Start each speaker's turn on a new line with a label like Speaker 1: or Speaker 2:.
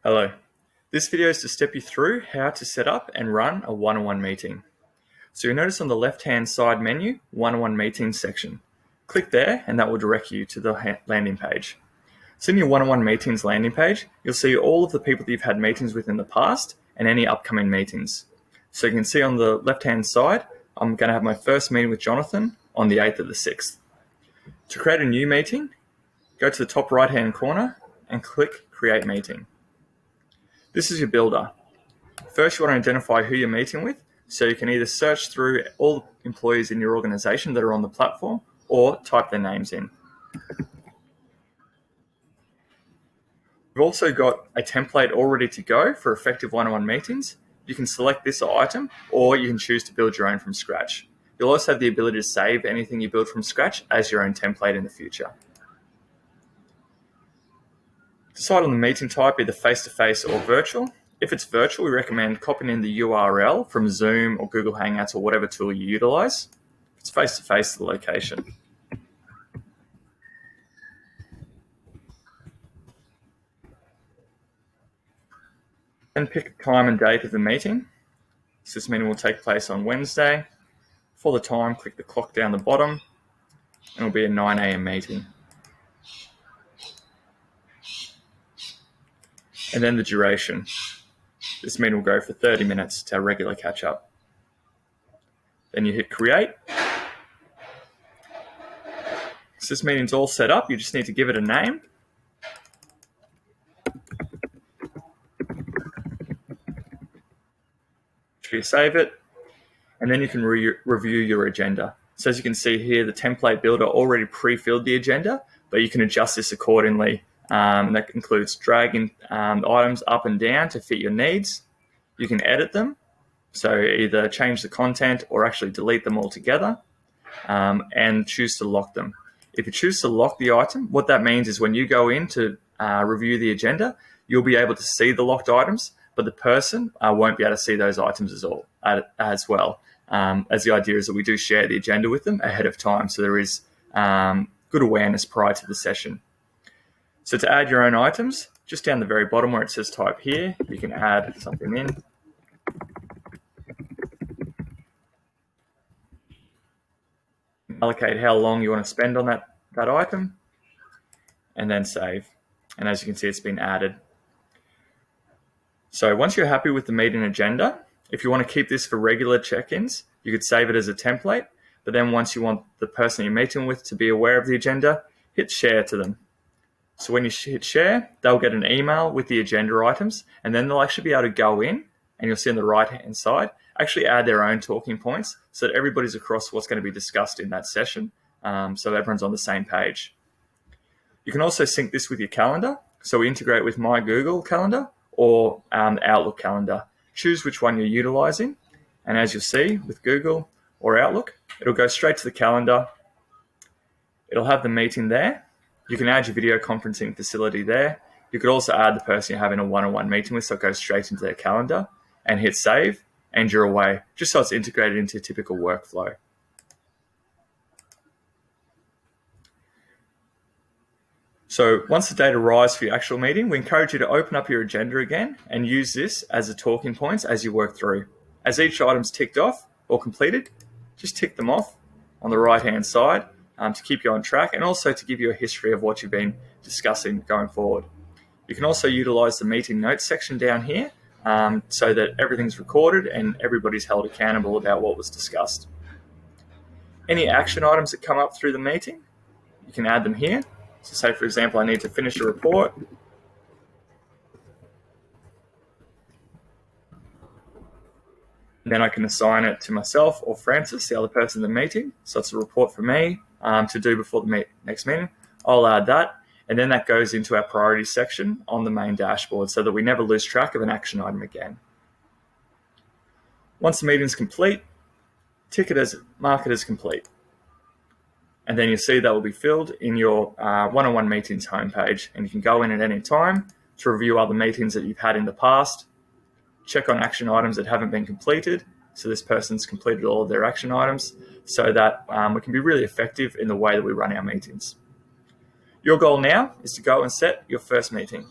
Speaker 1: Hello. This video is to step you through how to set up and run a one-on-one meeting. So you'll notice on the left-hand side menu, one-on-one meetings section. Click there and that will direct you to the landing page. So in your one-on-one meetings landing page, you'll see all of the people that you've had meetings with in the past and any upcoming meetings. So you can see on the left-hand side, I'm going to have my first meeting with Jonathan on the 8th of the 6th. To create a new meeting, go to the top right-hand corner and click Create Meeting. This is your builder. First, you want to identify who you're meeting with, so you can either search through all the employees in your organization that are on the platform or type their names in. We've also got a template all ready to go for effective one-on-one meetings. You can select this item or you can choose to build your own from scratch. You'll also have the ability to save anything you build from scratch as your own template in the future. Decide on the meeting type, either face-to-face or virtual. If it's virtual, we recommend copying in the URL from Zoom or Google Hangouts or whatever tool you utilize. If it's face-to-face, the location. Then pick the time and date of the meeting. So this meeting will take place on Wednesday. For the time, click the clock down the bottom, and it'll be a 9 a.m. meeting. And then the duration. This meeting will go for 30 minutes to our regular catch-up. Then you hit Create. So this meeting's all set up. You just need to give it a name. You save it, and then you can review your agenda. So as you can see here, the template builder already pre-filled the agenda, but you can adjust this accordingly. And that includes dragging items up and down to fit your needs. You can edit them, so either change the content or actually delete them altogether, and choose to lock them. If you choose to lock the item, what that means is when you go in to review the agenda, you'll be able to see the locked items, but the person won't be able to see those items as well. As the idea is that we do share the agenda with them ahead of time, so there is good awareness prior to the session. So to add your own items, just down the very bottom where it says type here, you can add something in. Allocate how long you want to spend on that item, and then save. And as you can see, it's been added. So once you're happy with the meeting agenda, if you want to keep this for regular check-ins, you could save it as a template. But then once you want the person you're meeting with to be aware of the agenda, hit share to them. So when you hit share, they'll get an email with the agenda items, and then they'll actually be able to go in, and you'll see on the right-hand side, actually add their own talking points so that everybody's across what's going to be discussed in that session, so everyone's on the same page. You can also sync this with your calendar. So we integrate with My Google Calendar or Outlook Calendar. Choose which one you're utilizing, and as you'll see with Google or Outlook, it'll go straight to the calendar. It'll have the meeting there. You can add your video conferencing facility there. You could also add the person you're having a one-on-one meeting with, so it goes straight into their calendar, and hit save, and you're away, just so it's integrated into a typical workflow. So once the date arrives for your actual meeting, we encourage you to open up your agenda again and use this as a talking points as you work through. As each item's ticked off or completed, just tick them off on the right-hand side to keep you on track, and also to give you a history of what you've been discussing going forward. You can also utilize the meeting notes section down here so that everything's recorded and everybody's held accountable about what was discussed. Any action items that come up through the meeting, you can add them here. So say, for example, I need to finish a report. Then I can assign it to myself or Francis, the other person in the meeting. So it's a report for me to do before the next meeting. I'll add that. And then that goes into our priorities section on the main dashboard so that we never lose track of an action item again. Once the meeting's complete, mark it as complete. And then you'll see that will be filled in your one-on-one meetings homepage. And you can go in at any time to review other meetings that you've had in the past, check on action items that haven't been completed. So this person's completed all of their action items so that we can be really effective in the way that we run our meetings. Your goal now is to go and set your first meeting.